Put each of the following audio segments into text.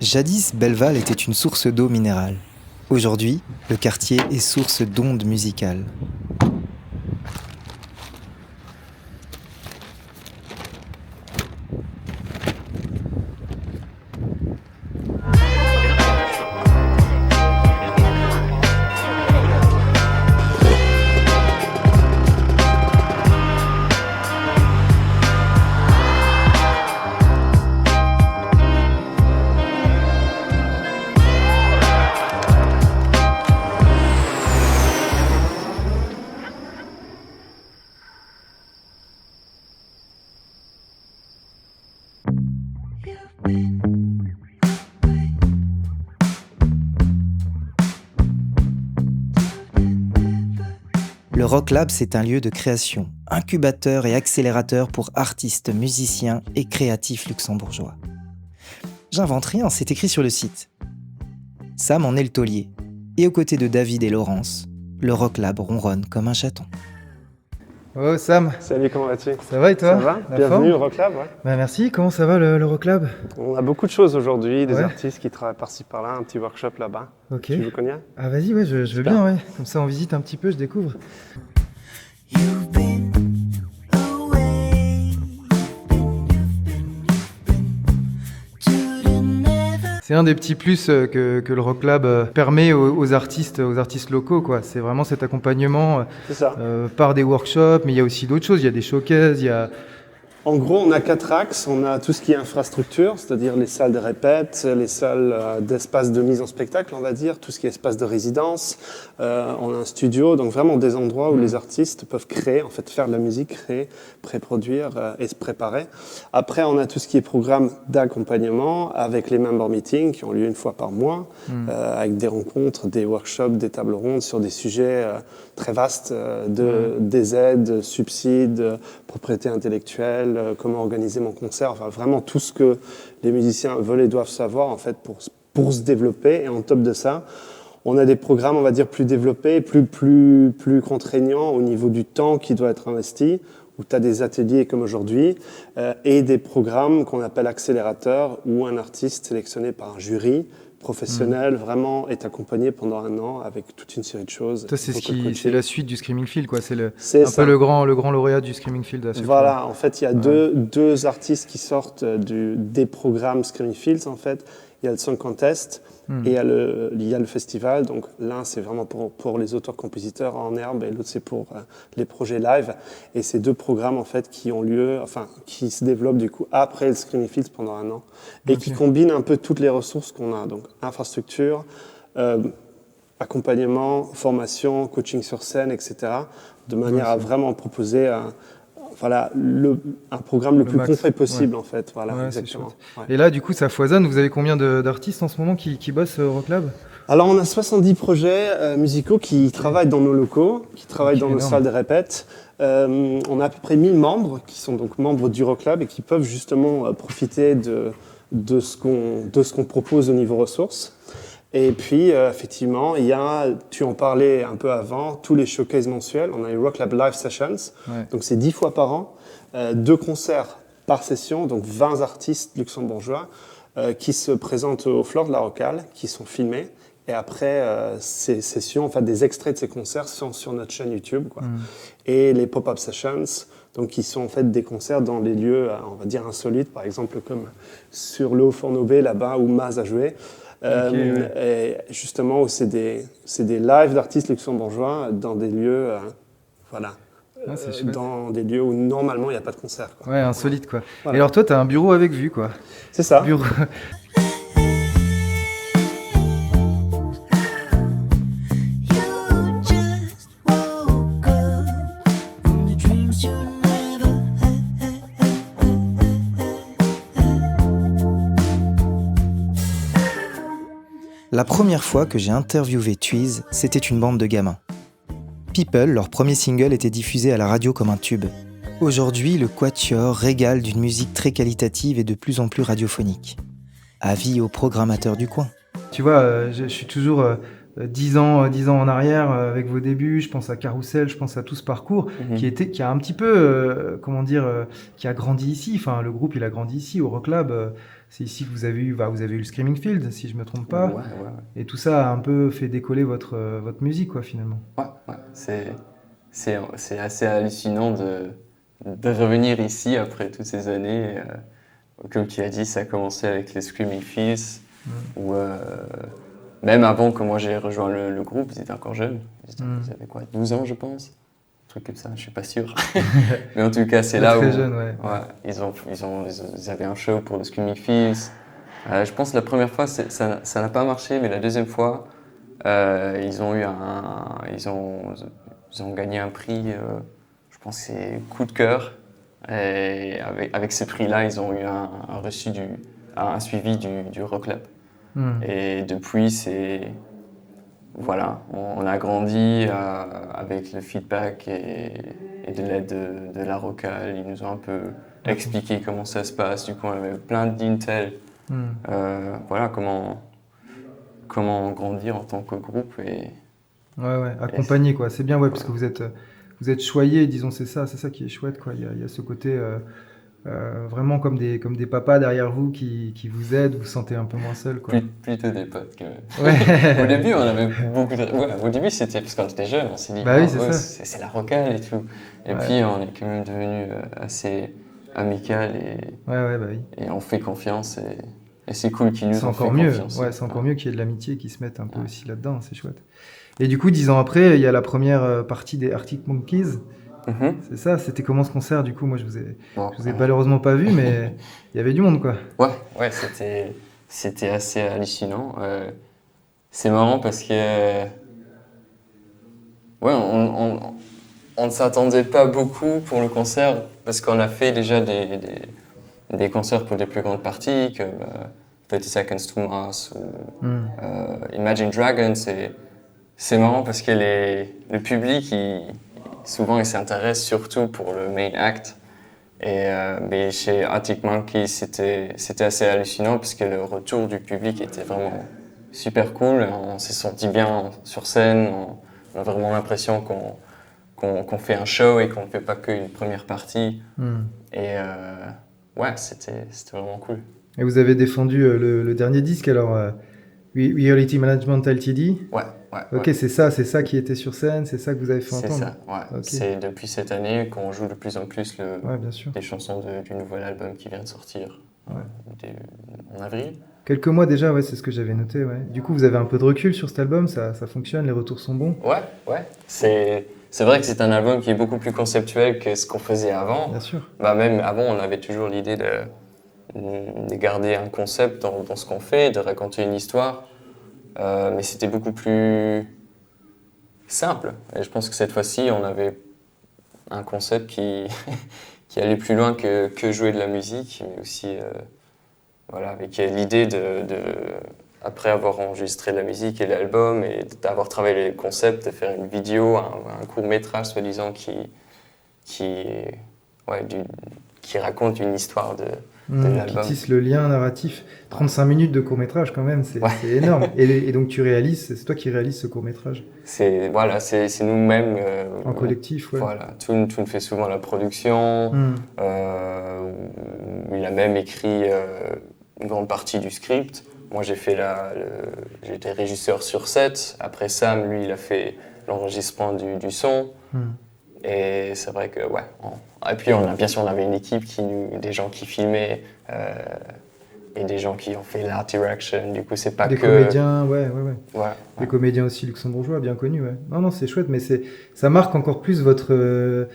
Jadis, Belleval était une source d'eau minérale. Aujourd'hui, le quartier est source d'ondes musicales. Le Rock Lab, c'est un lieu de création, incubateur et accélérateur pour artistes, musiciens et créatifs luxembourgeois. J'invente rien, c'est écrit sur le site. Sam en est le taulier. Et aux côtés de David et Laurence, le Rock Lab ronronne comme un chaton. Oh Sam. Salut, comment vas-tu? Ça va et toi? Ça va? Bienvenue au Rock Lab. Ouais. Merci, comment ça va le Rock Lab? On a beaucoup de choses aujourd'hui, des artistes qui travaillent par-ci par-là, un petit workshop là-bas. Ok. Tu veux qu'on y aille? Ah vas-y, ouais, je veux bien, ouais. Comme ça on visite un petit peu, je découvre. C'est un des petits plus que le Rock Lab permet aux artistes locaux, quoi. C'est vraiment cet accompagnement par des workshops, mais il y a aussi d'autres choses. Il y a des showcases, il y a... En gros, on a 4 axes. On a tout ce qui est infrastructure, c'est-à-dire les salles de répète, les salles d'espace de mise en spectacle, on va dire, tout ce qui est espace de résidence. On a un studio, donc vraiment des endroits où les artistes peuvent créer, en fait, faire de la musique, créer, pré-produire et se préparer. Après, on a tout ce qui est programme d'accompagnement avec les member meetings qui ont lieu une fois par mois, avec des rencontres, des workshops, des tables rondes sur des sujets très vastes des aides, subsides, propriété intellectuelle, comment organiser mon concert, enfin vraiment tout ce que les musiciens veulent et doivent savoir en fait pour se développer. Et en top de ça, on a des programmes, on va dire, plus développés, plus contraignants au niveau du temps qui doit être investi, où tu as des ateliers comme aujourd'hui, et des programmes qu'on appelle accélérateurs, où un artiste sélectionné par un jury professionnel vraiment est accompagné pendant 1 an avec toute une série de choses. Ça, c'est la suite du Screaming Field, quoi. C'est peu le grand lauréat du Screaming Field. Voilà, en fait, il y a deux artistes qui sortent des programmes Screaming Fields, en fait. Il y a le Song Contest et il y a le festival. Donc l'un, c'est vraiment pour les auteurs-compositeurs en herbe et l'autre, c'est pour les projets live. Et ces 2 programmes, en fait, qui ont lieu, enfin, qui se développent du coup après le Screaming Fields pendant 1 an et qui combinent un peu toutes les ressources qu'on a. Donc infrastructure, accompagnement, formation, coaching sur scène, etc. de manière à vraiment proposer un programme le plus complet possible, en fait. Voilà, exactement. Ouais. Et là, du coup, ça foisonne. Vous avez combien d'artistes en ce moment qui bossent au Rock Lab? Alors, on a 70 projets musicaux qui travaillent dans nos locaux, qui travaillent dans nos salles de répète. On a à peu près 1000 membres qui sont donc membres du Rock Lab et qui peuvent justement profiter de ce qu'on propose au niveau ressources. Et puis, effectivement, il y a, tu en parlais un peu avant, tous les showcases mensuels. On a les Rock Lab Live Sessions, donc c'est 10 fois par an, 2 concerts par session, donc 20 artistes luxembourgeois qui se présentent au Flore de la Rocale, qui sont filmés. Et après ces sessions, enfin des extraits de ces concerts sont sur notre chaîne YouTube, quoi. Et les Pop-Up Sessions, donc qui sont en fait des concerts dans des lieux, on va dire insolites, par exemple comme sur le Haut-Fourneau-Bay, là-bas où Maz a joué. Et justement, où c'est des lives d'artistes luxembourgeois dans des lieux, dans des lieux où normalement il n'y a pas de concert, quoi. Ouais, insolite, quoi. Voilà. Et alors toi, tu as un bureau avec vue, quoi. C'est ça. Bureau. La première fois que j'ai interviewé Tweez, c'était une bande de gamins. People, leur premier single, était diffusé à la radio comme un tube. Aujourd'hui, le Quatuor régale d'une musique très qualitative et de plus en plus radiophonique. Avis aux programmateurs du coin. Tu vois, je suis toujours 10 ans en arrière avec vos débuts. Je pense à Carousel, je pense à tout ce parcours qui a un petit peu, qui a grandi ici. Enfin, le groupe, il a grandi ici au Rock Lab. c'est ici que vous avez eu le Screaming Field, si je me trompe pas. Ouais. Et tout ça a un peu fait décoller votre musique, quoi, finalement. Ouais. C'est assez hallucinant de revenir ici après toutes ces années. Comme tu as dit, ça a commencé avec les Screaming Fields, où même avant que moi j'ai rejoint le groupe, ils étaient encore jeunes. Ils avaient quoi, 12 ans, je pense? Un truc comme ça, je suis pas sûr. Mais en tout cas, c'est là où très jeune, ouais. ils avaient un show pour le Screaming Fields. Je pense que la première fois, ça n'a pas marché, mais la deuxième fois, ils ont gagné un prix, je pense que c'est coup de cœur. Et avec ce prix-là, ils ont eu un suivi du Rock Club. Et depuis, on a grandi avec le feedback et de l'aide de la Rocale. Ils nous ont un peu expliqué comment ça se passe. Du coup, on avait plein d'intel. Comment grandir en tant que groupe. Accompagné, quoi. C'est bien, parce que vous êtes choyés, disons, c'est ça qui est chouette, quoi. Il y a ce côté vraiment comme des papas derrière vous qui vous aident, vous vous sentez un peu moins seul, quoi. Plutôt des potes que... Ouais. Au début, on avait beaucoup de... au début, c'était parce qu'on était jeunes, on s'est dit, c'est la Rocale et tout. Et puis, on est quand même devenu assez amical et on fait confiance et c'est cool qu'ils nous ont fait confiance. C'est encore mieux qu'il y ait de l'amitié qui se mette un peu aussi là-dedans, c'est chouette. Et du coup, 10 ans après, il y a la première partie des Arctic Monkeys. C'est ça, c'était comment ce concert du coup? Moi je vous ai malheureusement pas vu, mais il y avait du monde, quoi. Ouais, c'était assez hallucinant. C'est marrant parce que on ne s'attendait pas beaucoup pour le concert parce qu'on a fait déjà des concerts pour des plus grandes parties comme 30 Seconds to Mars ou Imagine Dragons. C'est marrant parce que le public, souvent, il s'intéresse surtout pour le main act. Mais chez Arctic Monkeys, c'était assez hallucinant parce que le retour du public était vraiment super cool. On s'est senti bien sur scène. On a vraiment l'impression qu'on fait un show et qu'on ne fait pas qu'une première partie. Et c'était vraiment cool. Et vous avez défendu le dernier disque, alors Reality Management Ltd. Ouais. Ok, c'est ça qui était sur scène, c'est ça que vous avez fait entendre. C'est ça, ouais. Okay. C'est depuis cette année qu'on joue de plus en plus les chansons du nouvel album qui vient de sortir en avril. Quelques mois déjà, c'est ce que j'avais noté. Ouais. Du coup, vous avez un peu de recul sur cet album, ça fonctionne, les retours sont bons? Ouais. C'est vrai que c'est un album qui est beaucoup plus conceptuel que ce qu'on faisait avant. Bien sûr. Même avant, on avait toujours l'idée de garder un concept dans ce qu'on fait, de raconter une histoire. Mais c'était beaucoup plus simple. Et je pense que cette fois-ci, on avait un concept qui allait plus loin que jouer de la musique, mais aussi avec l'idée après avoir enregistré la musique et l'album et d'avoir travaillé le concept, de faire une vidéo, un court-métrage soi-disant qui raconte une histoire de l'album. Qui tisse le lien narratif. 35 minutes de court-métrage quand même, c'est énorme. Et donc c'est toi qui réalises ce court-métrage? C'est nous-mêmes. En collectif, ouais. Voilà, Toon fait souvent la production. Il a même écrit une grande partie du script. Moi, j'étais régisseur sur set. Après Sam, lui, il a fait l'enregistrement du son. Et c'est vrai que, Et puis, bien sûr, on avait une équipe, des gens qui filmaient et des gens qui ont fait l'art direction. Du coup, c'est pas des que... comédiens, Des comédiens aussi luxembourgeois, bien connus, Non, c'est chouette, mais ça marque encore plus votre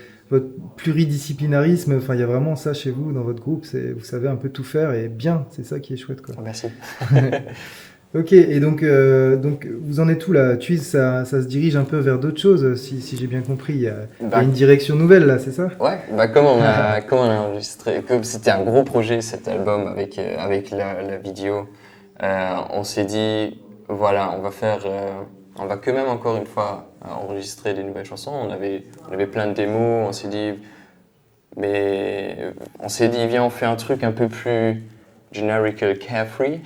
pluridisciplinarisme. Enfin, il y a vraiment ça chez vous, dans votre groupe. Vous savez un peu tout faire et bien. C'est ça qui est chouette, quoi. Merci. Ok, et donc vous en êtes où là? Twiz, ça se dirige un peu vers d'autres choses, si j'ai bien compris. Il y a une direction nouvelle là, c'est ça? Ouais, comme on a enregistré, comme c'était un gros projet cet album avec la vidéo, on s'est dit, on va quand même encore une fois enregistrer des nouvelles chansons. On avait plein de démos, on s'est dit, viens, on fait un truc un peu plus generic, carefree.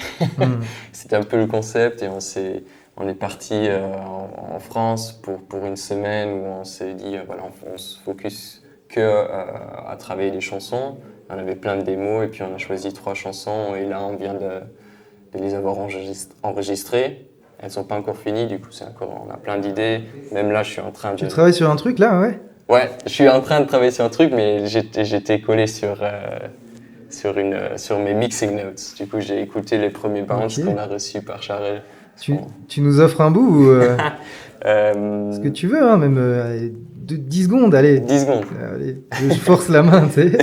C'était un peu le concept et on est parti en France pour une semaine où on s'est dit on se focus à travailler des chansons On avait plein de démos et puis on a choisi 3 chansons et là on vient de les avoir enregistrées. Elles sont pas encore finies, du coup on a plein d'idées. Même là je suis en train de... Tu travailles sur un truc là, ouais? Ouais, je suis en train de travailler sur un truc, mais j'étais collé sur mes mixing notes. Du coup j'ai écouté les premiers bounces qu'on a reçus par Charel. Tu nous offres un bout ou ce que tu veux, hein, même allez, 10 secondes, allez. 10 secondes. Allez, je force la main, tu sais.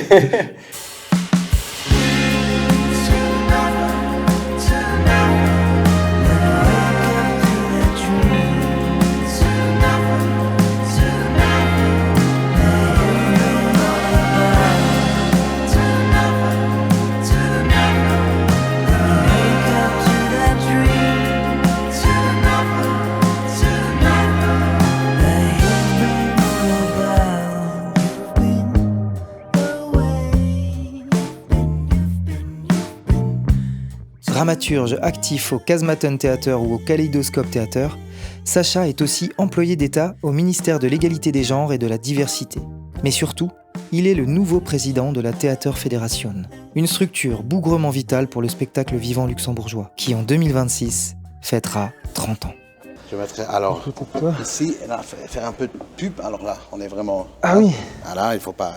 Dramaturge actif au Casmaton Theater ou au Kaleidoscope Theater, Sacha est aussi employé d'État au ministère de l'Égalité des genres et de la diversité. Mais surtout, il est le nouveau président de la Theater Federation, une structure bougrement vitale pour le spectacle vivant luxembourgeois, qui en 2026 fêtera 30 ans. Je mettrai alors ici, et là, faire un peu de pub. Alors là, on est vraiment... Ah oui. Ah là, il faut pas...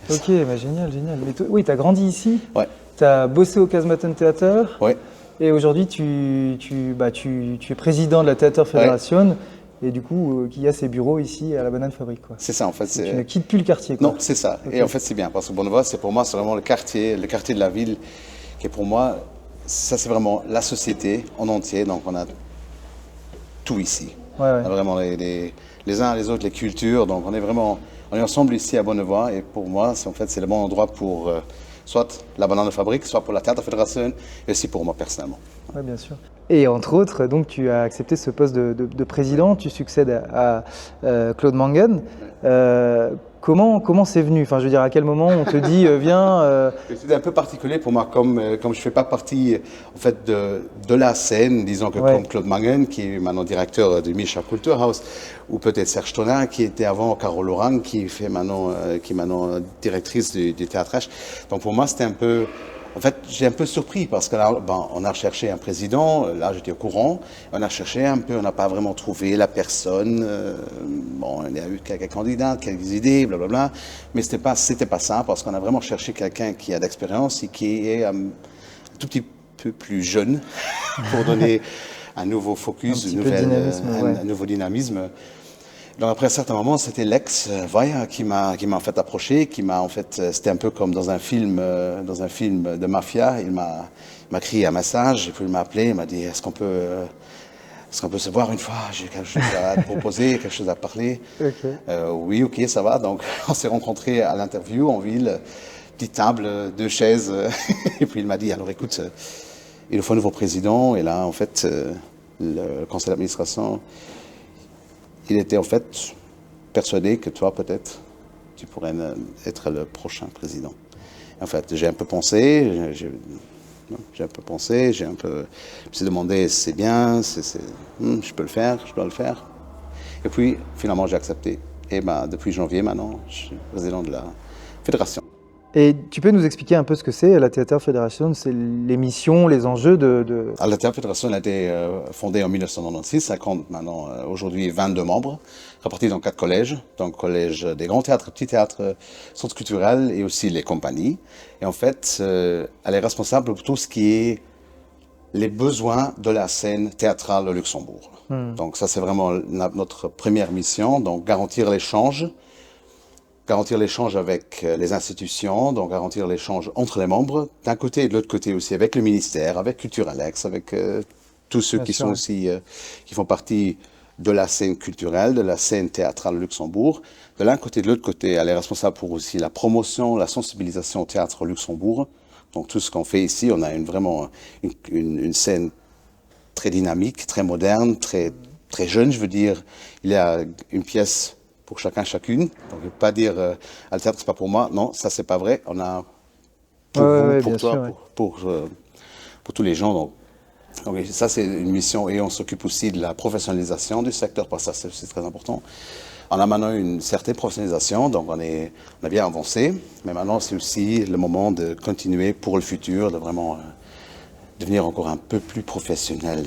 Ok, bah génial. Mais oui, t'as grandi ici. Ouais. T'as bossé au Casmaton Theater. Ouais. Et aujourd'hui, tu es président de la Theater Federation. Et du coup, qui a ses bureaux ici à la Banane Fabrique, quoi. C'est ça, en fait. Tu ne quittes plus le quartier, quoi. Non, c'est ça. Okay. Et en fait, c'est bien, parce que Bonnevoie, c'est pour moi, c'est vraiment le quartier de la ville, qui est pour moi, ça c'est vraiment la société en entier. Donc on a tout ici. Ouais. On a vraiment les uns les autres, les cultures. Donc on est ensemble ici à Bonnevoie. Et pour moi, c'est le bon endroit pour soit la Banane Fabrique, soit pour la Theater Federation, et aussi pour moi personnellement. Oui, bien sûr. Et entre autres, donc, tu as accepté ce poste de président, tu succèdes à Claude Mangen. Comment c'est venu? Enfin, je veux dire, à quel moment on te dit viens C'est un peu particulier pour moi, comme je ne fais pas partie en fait, de la scène, disons que comme Claude Mangen, qui est maintenant directeur du Mischa Kulturhaus, ou peut-être Serge Tonin, qui était avant Carole Laurent, qui est maintenant directrice du Théâtre H. Donc pour moi, c'était un peu... En fait, j'ai un peu surpris parce que là, on a cherché un président, là j'étais au courant, on a cherché un peu, on n'a pas vraiment trouvé la personne, il y a eu quelques candidats, quelques idées, blablabla, mais c'était pas ça parce qu'on a vraiment cherché quelqu'un qui a d'expérience et qui est un tout petit peu plus jeune pour donner un nouveau focus, un nouveau dynamisme. Donc après un certain moment, c'était l'ex Vaya qui m'a en fait approché, c'était un peu comme dans un film de mafia. Il m'a crié un message, et puis il m'a appelé, il m'a dit est-ce qu'on peut se voir une fois, j'ai quelque chose à te proposer, quelque chose à parler. Okay. Oui, ok, ça va. Donc on s'est rencontrés à l'interview en ville, petite table, 2 chaises, et puis il m'a dit alors écoute, il nous faut un nouveau président, et là en fait le conseil d'administration. Il était en fait persuadé que toi, peut-être, tu pourrais être le prochain président. En fait, j'ai un peu pensé, je me suis demandé, c'est bien, je peux le faire, je dois le faire. Et puis, finalement, j'ai accepté. Et depuis janvier, maintenant, je suis président de la fédération. Et tu peux nous expliquer un peu ce que c'est la Theater Federation, c'est les missions, les enjeux de... La Theater Federation a été fondée en 1996, ça compte maintenant aujourd'hui 22 membres, répartis dans 4 collèges, donc collège des grands théâtres, petits théâtres, centres culturels et aussi les compagnies. Et en fait, elle est responsable pour tout ce qui est les besoins de la scène théâtrale au Luxembourg. Donc ça c'est vraiment notre première mission, donc garantir l'échange avec les institutions, donc garantir l'échange entre les membres, d'un côté et de l'autre côté aussi, avec le ministère, avec Culturalex, avec tous ceux qui sont aussi, qui font partie de la scène culturelle, de la scène théâtrale au Luxembourg. De l'un côté et de l'autre côté, elle est responsable pour aussi la promotion, la sensibilisation au théâtre au Luxembourg. Donc tout ce qu'on fait ici, on a vraiment une scène très dynamique, très moderne, très jeune, je veux dire. Il y a une pièce pour chacune. Donc, je ne veux pas dire le théâtre, c'est pas pour moi. Non, ça, c'est pas vrai. On a pour vous, pour toi, pour tous les gens. Donc, Donc ça, c'est une mission et on s'occupe aussi de la professionnalisation du secteur, parce que ça, c'est très important. On a maintenant une certaine professionnalisation, donc on a bien avancé, mais maintenant, c'est aussi le moment de continuer pour le futur, de vraiment devenir encore un peu plus professionnel.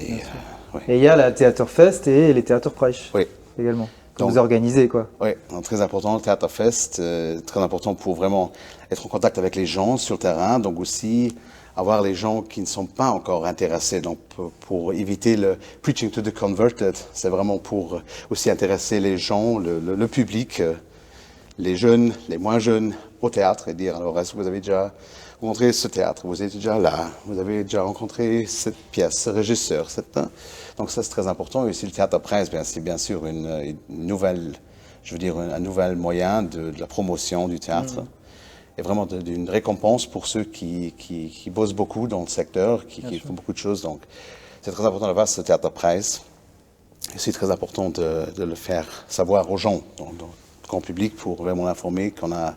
Et il y a la Theaterfest et les Theaterpreis également, que vous organisez, quoi. Oui, très important, le Theaterfest, très important pour vraiment être en contact avec les gens sur le terrain, donc aussi avoir les gens qui ne sont pas encore intéressés, donc pour éviter le preaching to the converted, c'est vraiment pour aussi intéresser les gens, le public, les jeunes, les moins jeunes, au théâtre, et dire, alors est-ce que vous avez déjà rencontré ce théâtre, vous êtes déjà là, vous avez déjà rencontré cette pièce, ce régisseur, donc ça c'est très important. Et aussi le Theaterpreis, c'est bien sûr une nouvelle, je veux dire, un nouvel moyen de la promotion du théâtre. Et vraiment d'une récompense pour ceux qui bossent beaucoup dans le secteur, qui font beaucoup de choses. Donc, c'est très important d'avoir ce Theaterpreis. Et c'est très important de le faire savoir aux gens, dans le grand public, pour vraiment l'informer qu'on a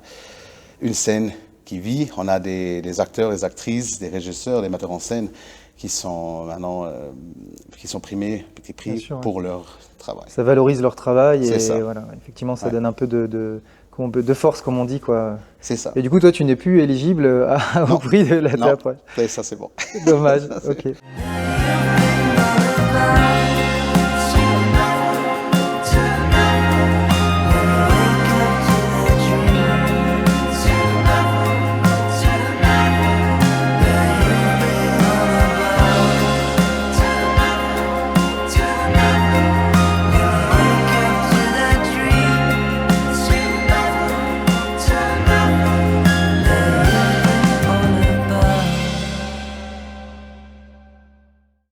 une scène qui vit. On a des acteurs, des actrices, des régisseurs, des metteurs en scène qui sont maintenant primés pour leur travail. Ça valorise leur travail et ça. Voilà, effectivement, ça donne un peu de force, comme on dit, quoi. C'est ça. Et du coup, toi, tu n'es plus éligible au prix de la Theaterpreis. Ça c'est bon. Dommage, ok.